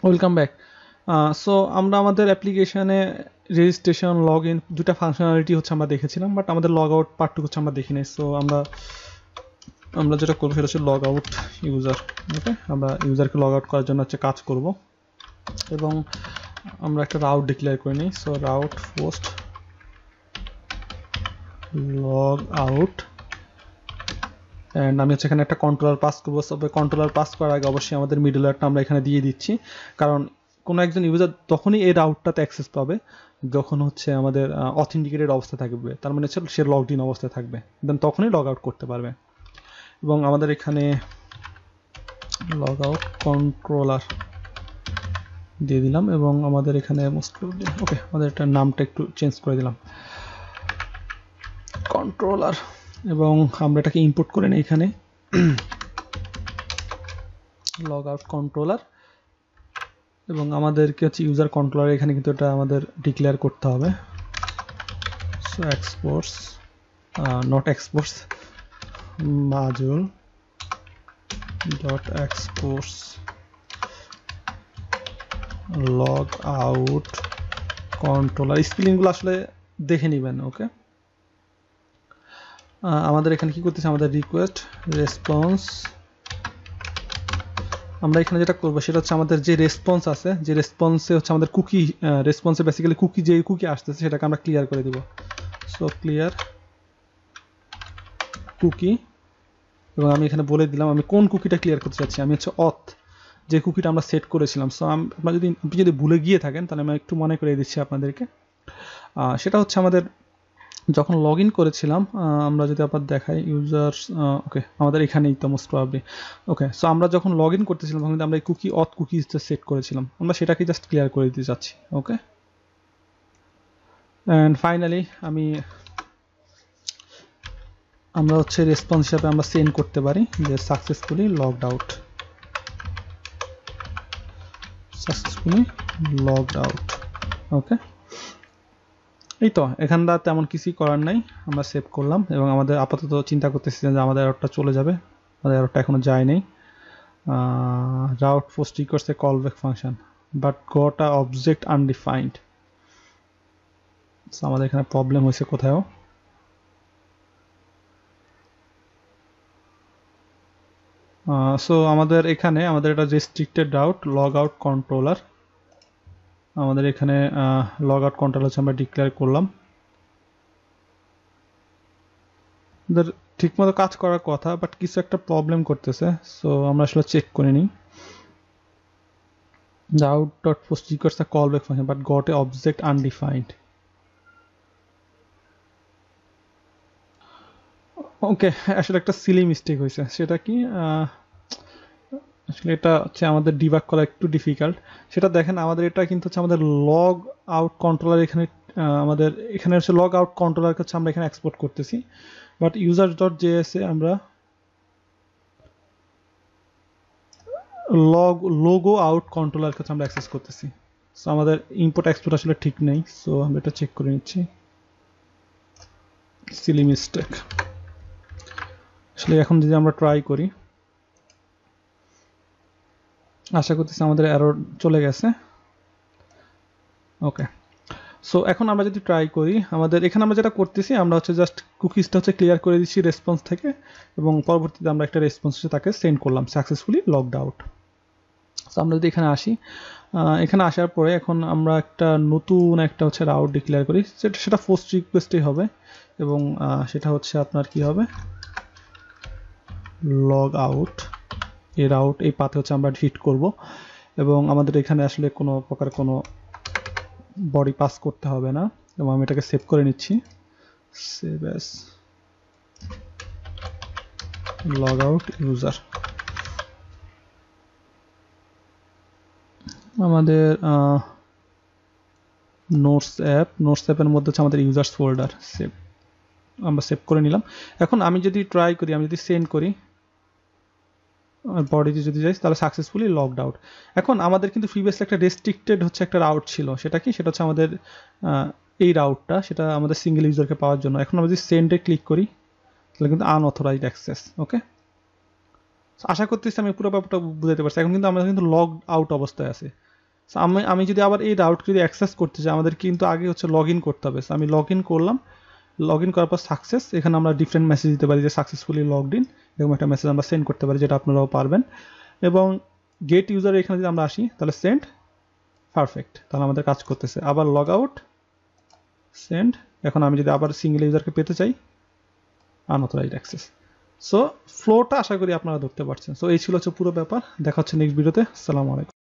Welcome back. So আমরা আমাদের অ্যাপ্লিকেশনে রেজিস্ট্রেশন লগ ইন দুটা ফাংশনালিটি হচ্ছে আমরা দেখেছিলাম, বাট আমাদের লগ আউট পার্টটুকু হচ্ছে আমরা দেখি নাই। সো আমরা যেটা করবো সেটা হচ্ছে লগ আউট ইউজার। ওকে, আমরা ইউজারকে লগ আউট করার জন্য হচ্ছে কাজ করব, এবং আমরা একটা রাউট ডিক্লেয়ার করে নিই। So route post log out, and আমি হচ্ছে এখানে একটা কন্ট্রোলার পাস করবো। তবে কন্ট্রোলার পাস করার আগে অবশ্যই আমাদের মিডলওয়্যারটা আমরা এখানে দিয়ে দিচ্ছি, কারণ কোনো একজন ইউজার তখনই এই রাউটটাতে অ্যাক্সেস পাবে যখন হচ্ছে আমাদের অথেন্টিকেটেড অবস্থা থাকবে, তার মানে হচ্ছে সে লগড ইন অবস্থায় থাকবে, দেন তখনই লগ আউট করতে পারবে। এবং আমাদের এখানে লগ আউট কন্ট্রোলার দিয়ে দিলাম, এবং আমাদের এখানে ওকে, আমাদের এটার নামটা একটু চেঞ্জ করে দিলাম, কন্ট্রোলার। এবং আমরা এটাকে ইম্পোর্ট করে নিই এখানে লগ আউট কন্ট্রোলার, এবং আমাদেরকে হচ্ছে ইউজার কন্ট্রোলার এখানে কিন্তু এটা আমাদের ডিক্লেয়ার করতে হবে। So exports not exports module dot exports log out controller. স্পেলিংগুলো আসলে দেখে নেবেন। ওকে, আমাদের এখানে কি করতেছে, আমাদের রিকোয়েস্ট রেসপন্স। আমরা এখানে যেটা করবো সেটা হচ্ছে আমাদের যে রেসপন্স আছে, যে রেসপন্সে হচ্ছে আমাদের কুকি, রেসপন্সে বেসিক্যালি কুকি, যে কুকি আসতেছে সেটাকে আমরা ক্লিয়ার করে দিব। সো ক্লিয়ার কুকি, এবং আমি এখানে বলে দিলাম আমি কোন কুকিটা ক্লিয়ার করতে চাচ্ছি। আমি হচ্ছে অথ, যে কুকিটা আমরা সেট করেছিলাম। সো আপনি যদি ভুলে গিয়ে থাকেন তাহলে আমি একটু মনে করে দিচ্ছি আপনাদেরকে। সেটা হচ্ছে আমাদের যখন লগ ইন করেছিলাম, আমরা যদি আবার দেখাই ইউজার, ওকে আমাদের এখানেই তো মোস্ট প্রবাবলি। ওকে, সো আমরা যখন লগ ইন করতেছিলাম তখন আমরা এই কুকি অথ কুকিজটা সেট করেছিলাম, আমরা সেটাকে জাস্ট ক্লিয়ার করে দিতে চাচ্ছি। ওকে, অ্যান্ড ফাইনালি আমরা হচ্ছে রেসপন্স হিসাবে আমরা সেন্ড করতে পারি যে successfully logged out, successfully logged out. Okay, এই তো, এখানটা তেমন কিছুই করার নাই, আমরা সেভ করলাম, এবং আমাদের আপাতত চিন্তা করতেছি যে আমাদের এররটা চলে যাবে। আমাদের এররটা এখনো যায় নাই। route post requires a callback function but got a object undefined. So আমাদের এখানে প্রবলেম হয়েছে কোথাও। সো আমাদের এখানে আমাদের এটা restricted route log out controller, আমাদের এখানে লগ আউট কন্ট্রোলার হচ্ছে আমরা ডিক্লেয়ার করলাম। আমাদের ঠিকমতো কাজ করার কথা, বাট কিছু একটা প্রবলেম করতেছে। সো আমরা আসলে চেক করে নিই। route.post requires a callback function but got a object undefined. ওকে, আসলে একটা সিলি মিস্টেক হয়েছে। সেটা কি, আসলে এটা হচ্ছে আমাদের ডিবাগ করা একটু ডিফিকাল্ট। সেটা দেখেন, আমাদের এটা কিন্তু হচ্ছে আমাদের লগ আউট কন্ট্রোলার, এখানে আমাদের এখানে হচ্ছে লগ আউট কন্ট্রোলার হচ্ছে আমরা এখানে এক্সপোর্ট করতেছি, বাট ইউজার ডট জেএসে আমরা লোগো আউট কন্ট্রোলার হচ্ছে আমরা অ্যাক্সেস করতেছি। সো আমাদের ইম্পোর্ট এক্সপোর্ট আসলে ঠিক নেই। সো আমরা এটা চেক করে নিচ্ছি, সিলি মিস্টেক। আসলে এখন যদি আমরা ট্রাই করি, আশা করতেছি আমাদের এরর চলে গেছে। ওকে, সো এখন আমরা যদি ট্রাই করি, আমাদের এখানে আমরা যেটা করতেছি, আমরা হচ্ছে জাস্ট কুকিজটা হচ্ছে ক্লিয়ার করে দিচ্ছি রেসপন্স থেকে, এবং পরবর্তীতে আমরা একটা রেসপন্স তাকে সেন্ড করলাম সাকসেসফুলি লগড আউট। সো আমরা যদি এখানে আসি, এখানে আসার পরে এখন আমরা একটা নতুন একটা হচ্ছে রাউট ডিক্লেয়ার করি, সেটা পোস্ট রিকোয়েস্টই হবে, এবং সেটা হচ্ছে আপনার কি হবে, লগ আউট। এই রাউট এই পাথে হচ্ছে আমরা হিট করব, এবং আমাদের এখানে আসলে কোনো প্রকার কোনো বডি পাস করতে হবে না, এবং আমি এটাকে সেভ করে নিচ্ছি। Save as log out user. আমাদের নোটস অ্যাপের মধ্যে হচ্ছে আমাদের ইউজার্স ফোল্ডার, সেভ, আমরা সেভ করে নিলাম। এখন আমি যদি ট্রাই করি, আমি যদি সেন্ড করি, বডিতে যদি যাই তাহলে সাকসেসফুলি লগড আউট। এখন আমাদের কিন্তু প্রিভিয়াসলি একটা রেস্ট্রিক্টেড হচ্ছে একটা রাউট ছিল, সেটা কি, সেটা হচ্ছে আমাদের এই রাউটটা, সেটা আমাদের সিঙ্গেল ইউজারকে পাওয়ার জন্য। এখন আমরা যদি সেন্ডে ক্লিক করি তাহলে কিন্তু আনঅথরাইজড অ্যাক্সেস। ওকে, আশা করতেছি আমি পুরো ব্যাপারটা বুঝাতে পারছি। এখন কিন্তু আমরা কিন্তু লগ আউট অবস্থায় আছি। সো আমি যদি আবার এই রাউট যদি অ্যাক্সেস করতে চাই, আমাদের কিন্তু আগে হচ্ছে লগ ইন করতে হবে। সো আমি লগ ইন করলাম, লগ ইন করার পর সাকসেস, এখানে আমরা ডিফারেন্ট মেসেজ দিতে পারি যে সাকসেসফুলি লগড ইন, এরকম একটা মেসেজ আমরা সেন্ড করতে পারি, যেটা আপনারাও পারবেন। এবং গেট ইউজার এখানে যদি আমরা আসি, তাহলে সেন্ড, পারফেক্ট, তাহলে আমাদের কাজ করতেছে। আবার লগ আউট, সেন্ড। এখন আমি যদি আবার সিঙ্গেল ইউজারকে পেতে চাই, আনঅথরাইজড অ্যাক্সেস। সো ফ্লোটা আশা করি আপনারা ধরতে পারছেন। সো এই ছিল হচ্ছে পুরো ব্যাপার। দেখা হচ্ছে নেক্সট ভিডিওতে। আসসালামু আলাইকুম।